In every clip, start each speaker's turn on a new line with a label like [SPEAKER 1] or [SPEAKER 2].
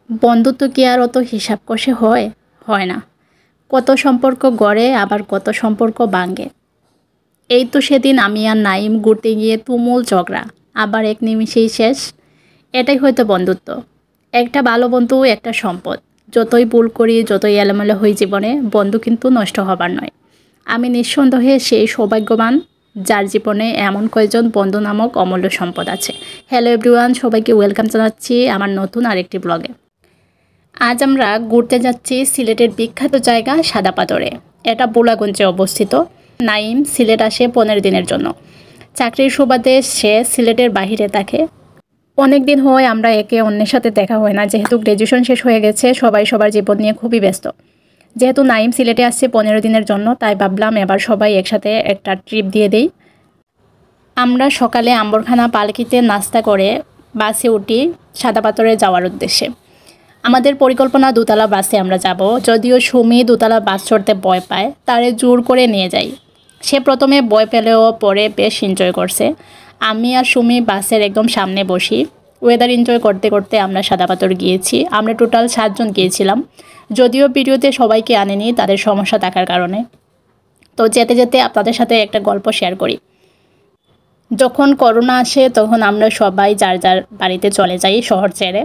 [SPEAKER 1] বন্ধুত্ব কি আর অত হিসাব কষে হয়? হয় না। কত সম্পর্ক গড়ে আবার কত সম্পর্ক ভাঙে। এই তো সেদিন আমি আর নাইম ঘুরতে গিয়ে তুমুল ঝগড়া, আবার এক নিমিষেই শেষ। এটাই হয়তো বন্ধুত্ব। একটা ভালো বন্ধু একটা সম্পদ। যতই ভুল করি, যতই এলোমেলো হই জীবনে, বন্ধু কিন্তু নষ্ট হবার নয়। আমি নিঃসন্দেহে সেই সৌভাগ্যবান যার জীবনে এমন কয়েকজন বন্ধু নামক অমূল্য সম্পদ আছে। হ্যালো এভরিওয়ান, সবাইকে ওয়েলকাম জানাচ্ছি আমার নতুন আরেকটি ব্লগে। আজ আমরা ঘুরতে যাচ্ছি সিলেটের বিখ্যাত জায়গা সাদা পাথরে। এটা বোলাগঞ্জে অবস্থিত। নাইম সিলেট আসে 15 দিনের জন্য। চাকরির সুবাদে সে সিলেটের বাহিরে থাকে। অনেক দিন হয় আমরা একে অন্যের সাথে দেখা হয় না, যেহেতু গ্র্যাজুয়েশন শেষ হয়ে গেছে, সবাই সবার জীবন নিয়ে খুবই ব্যস্ত। যেহেতু নাইম সিলেটে আসছে 15 দিনের জন্য, তাই ভাবলাম এবার সবাই একসাথে একটা ট্রিপ দিয়ে দেই। আমরা সকালে আম্বরখানা পালকিতে নাস্তা করে বাসে উঠি সাদা পাথরে যাওয়ার উদ্দেশ্যে। আমাদের পরিকল্পনা দোতলা বাসে আমরা যাব। যদিও সুমি দোতলা বাস চড়তে ভয় পায়, তারে জোর করে নিয়ে যাই। সে প্রথমে ভয় পেলেও পরে বেশ এনজয় করছে। আমি আর সুমি বাসের একদম সামনে বসি। ওয়েদার এনজয় করতে করতে আমরা সাদা পাথর গিয়েছি। আমরা টোটাল 7 জন গিয়েছিলাম। যদিও ভিডিওতে সবাইকে আনেনি তাদের সমস্যা থাকার কারণে। তো যেতে যেতে আপনাদের সাথে একটা গল্প শেয়ার করি। যখন করোনা আসে তখন আমরা সবাই যার যার বাড়িতে চলে যাই শহর ছেড়ে।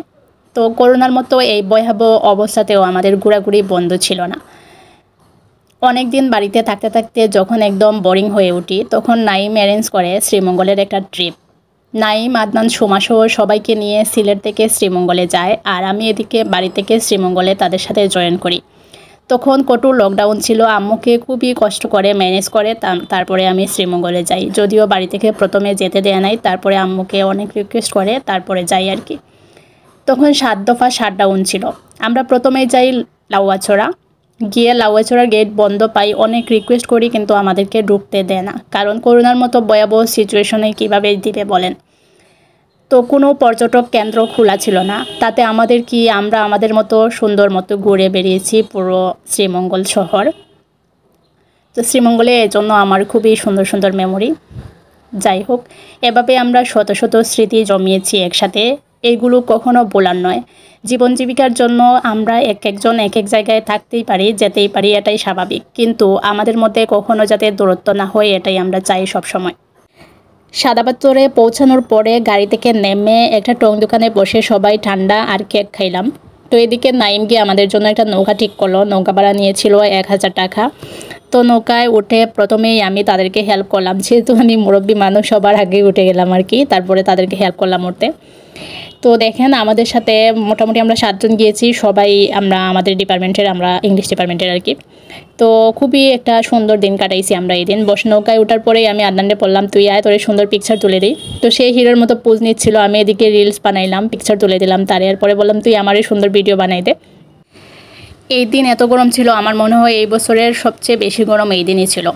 [SPEAKER 1] তো করোনার মতো এই ভয়াবহ অবস্থাতেও আমাদের ঘোরাঘুরি বন্ধ ছিল না। অনেক দিন বাড়িতে থাকতে থাকতে যখন একদম বোরিং হয়ে উঠি, তখন নাইম অ্যারেঞ্জ করে শ্রীমঙ্গলের একটা ট্রিপ। নাইম, আদনান, সোমাসহ সবাইকে নিয়ে সিলেট থেকে শ্রীমঙ্গলে যায়, আর আমি এদিকে বাড়ি থেকে শ্রীমঙ্গলে তাদের সাথে জয়েন করি। তখন কঠোর লকডাউন ছিল। আম্মুকে খুবই কষ্ট করে ম্যানেজ করে তারপরে আমি শ্রীমঙ্গলে যাই। যদিও বাড়ি থেকে প্রথমে যেতে দেয় নাই, তারপরে আম্মুকে অনেক রিকোয়েস্ট করে তারপরে যাই আর কি। তখন 7 দফা শাটডাউন ছিল। আমরা প্রথমেই যাই লাউয়াছড়া। গিয়ে লাউয়াছড়ার গেট বন্ধ পাই। অনেক রিকোয়েস্ট করি কিন্তু আমাদেরকে ঢুকতে দেয় না, কারণ করোনার মতো ভয়াবহ সিচুয়েশনে কীভাবে দিবে বলেন। তো কোনো পর্যটক কেন্দ্র খোলা ছিল না। তাতে আমাদের কি, আমরা আমাদের মতো সুন্দর মতো ঘুরে বেরিয়েছি পুরো শ্রীমঙ্গল শহর। তো শ্রীমঙ্গলে এজন্য আমার খুবই সুন্দর সুন্দর মেমোরি। যাই হোক, এভাবে আমরা শত শত স্মৃতি জমিয়েছি একসাথে। এগুলো কখনো ভোলার নয়। জীবন জীবিকার জন্য আমরা একজন এক এক জায়গায় থাকতেই পারি, যেতেই পারি, এটাই স্বাভাবিক। কিন্তু আমাদের মধ্যে কখনো যাতে দূরত্ব না হয়, এটাই আমরা চাই সবসময়। সাদা পাথরে পৌঁছানোর পরে গাড়ি থেকে নেমে একটা টং দোকানে বসে সবাই ঠান্ডা আর কেক খাইলাম। তো এদিকে নাইম গিয়ে আমাদের জন্য একটা নৌকা ঠিক করলো। নৌকা ভাড়া নিয়েছিল 1000 টাকা। তো নৌকায় উঠে প্রথমেই আমি তাদেরকে হেল্প করলাম, যেহেতু আমি মুরব্বী মানুষ, সবার আগেই উঠে গেলাম আর কি। তারপরে তাদেরকে হেল্প করলাম উঠতে। তো দেখেন, আমাদের সাথে মোটামুটি আমরা 7 জন গিয়েছি। সবাই আমরা আমাদের ডিপার্টমেন্টের, আমরা ইংলিশ ডিপার্টমেন্টের আর কি। তো খুবই একটা সুন্দর দিন কাটাইছি আমরা এই দিন। নৌকায় ওঠার পরেই আমি আদনানকে বললাম, তুই আয়, তোরে সুন্দর পিকচার তুলে দিই। তো সেই হিরোর মতো পোজ নিচ্ছিল, আমি এদিকে রিলস বানাইলাম, পিকচার তুলে দিলাম তার। এরপরে বললাম, তুই আমারই সুন্দর ভিডিও বানাই দে। এই দিন এত গরম ছিল, আমার মনে হয় এই বছরের সবচেয়ে বেশি গরম এই দিনই ছিল।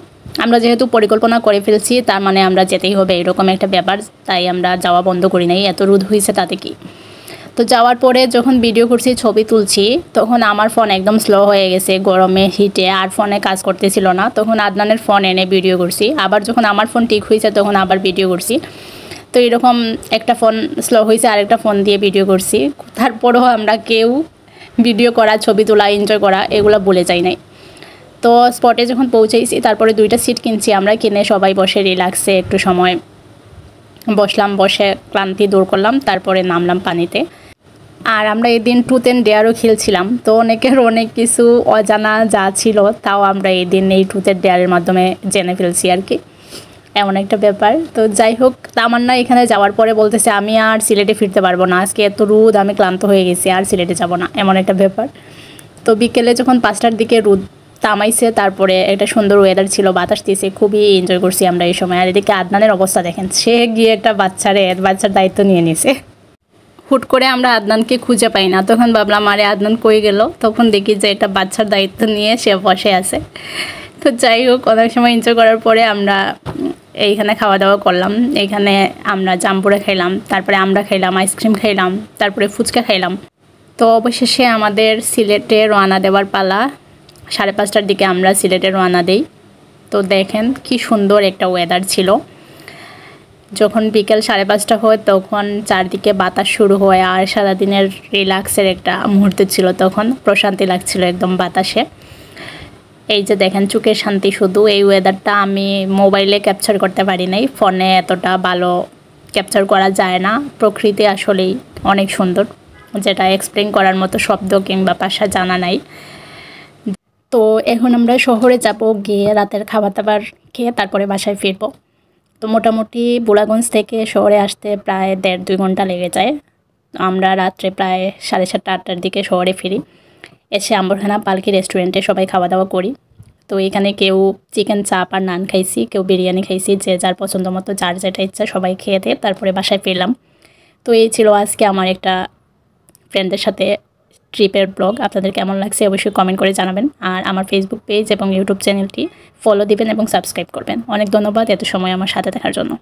[SPEAKER 1] আমরা যেহেতু পরিকল্পনা করে ফেলছি, তার মানে আমরা যেতেই হবে, এরকম একটা ব্যাপার। তাই আমরা যাওয়া বন্ধ করি নাই। এত রোদ হয়েছে তাতে কি। তো যাওয়ার পরে যখন ভিডিও করছি, ছবি তুলছি, তখন আমার ফোন একদম স্লো হয়ে গেছে গরমে, হিটে, আর ফোনে কাজ করতেছিল না। তখন আদনানের ফোন এনে ভিডিও করছি। আবার যখন আমার ফোন ঠিক হয়েছে তখন আবার ভিডিও করছি। তো এরকম একটা ফোন স্লো হয়েছে, আরেকটা ফোন দিয়ে ভিডিও করছি। তারপরেও আমরা কেউ ভিডিও করা, ছবি তোলা, এনজয় করা এগুলো ভুলে যাই নাই। তো স্পটে যখন পৌঁছেছি, তারপরে 2টা সিট কিনছি আমরা। কিনে সবাই বসে রিল্যাক্সে একটু সময় বসলাম, বসে ক্লান্তি দূর করলাম, তারপরে নামলাম পানিতে। আর আমরা এদিন ট্রুথ অ্যান্ড ডেয়ারও খেলছিলাম। তো অনেকের অনেক কিছু অজানা যা ছিল, তাও আমরা এদিন এই ট্রুথ অ্যান্ড ডেয়ারের মাধ্যমে জেনে ফেলছি আর কি। এমন একটা ব্যাপার। তো যাই হোক, তামান্না এখানে যাওয়ার পরে বলতেছে, আমি আর সিলেটে ফিরতে পারবো না, আজকে এত রোদ, আমি ক্লান্ত হয়ে গেছি, আর সিলেটে যাব না, এমন একটা ব্যাপার। তো বিকেলে যখন 5টার দিকে রোদ থামাইছে, তারপরে একটা সুন্দর ওয়েদার ছিল, বাতাস দিয়েছে, খুবই এনজয় করছি আমরা এই সময়। আর এদিকে আদনানের অবস্থা দেখেন, সে গিয়ে একটা বাচ্চার দায়িত্ব নিয়ে নিছে। হুট করে আমরা আদনানকে খুঁজে পাই না। তখন ভাবলাম, আরে আদনান কই গেল। তখন দেখি যে একটা বাচ্চার দায়িত্ব নিয়ে সে বসে আছে। তো যাই হোক, অনেক সময় এনজয় করার পরে আমরা এইখানে খাওয়া দাওয়া করলাম। এইখানে আমরা জাম্বুরা খাইলাম, তারপরে আমরা খাইলাম, আইসক্রিম খাইলাম, তারপরে ফুচকা খাইলাম। তো অবশেষে আমাদের সিলেটে রওনা দেওয়ার পালা। 5:30টার দিকে আমরা সিলেটে রওনা দেই। তো দেখেন কি সুন্দর একটা ওয়েদার ছিল। যখন বিকেল 5:30 হয় তখন চারদিকে বাতাস শুরু হয় আর সারাদিনের রিল্যাক্সের একটা মুহূর্ত ছিল, তখন প্রশান্তি লাগছিল একদম বাতাসে। এই যে দেখেন চোখের শান্তি শুধু। এই ওয়েদারটা আমি মোবাইলে ক্যাপচার করতে পারি নাই, ফোনে এতটা ভালো ক্যাপচার করা যায় না। প্রকৃতি আসলেই অনেক সুন্দর, যেটা এক্সপ্লেন করার মতো শব্দ কিংবা ভাষা জানা নাই। তো এখন আমরা শহরে যাব, গিয়ে রাতের খাবার দাবার খেয়ে তারপরে বাসায় ফিরবো। তো মোটামুটি বুড়াগঞ্জ থেকে শহরে আসতে প্রায় 1.5-2 ঘন্টা লেগে যায়। আমরা রাত্রে প্রায় 7:30-8টার দিকে শহরে ফিরি। এসে আম্বরখানা পালকি রেস্টুরেন্টে সবাই খাওয়া দাওয়া করি। তো এখানে কেউ চিকেন চাপ আর নান খাইছি, কেউ বিরিয়ানি খাইছি, যে যার পছন্দ মতো যার যেটা ইচ্ছা সবাই খেয়ে দিয়ে তারপরে বাসায় ফিরলাম। তো এই ছিল আজকে আমার একটা ফ্রেন্ডের সাথে ট্রিপের ব্লগ। আপনাদের কেমন লাগছে অবশ্যই কমেন্ট করে জানাবেন। আর আমার ফেসবুক পেজ এবং ইউটিউব চ্যানেলটি ফলো দিবেন এবং সাবস্ক্রাইব করবেন। অনেক ধন্যবাদ এত সময় আমার সাথে থাকার জন্য।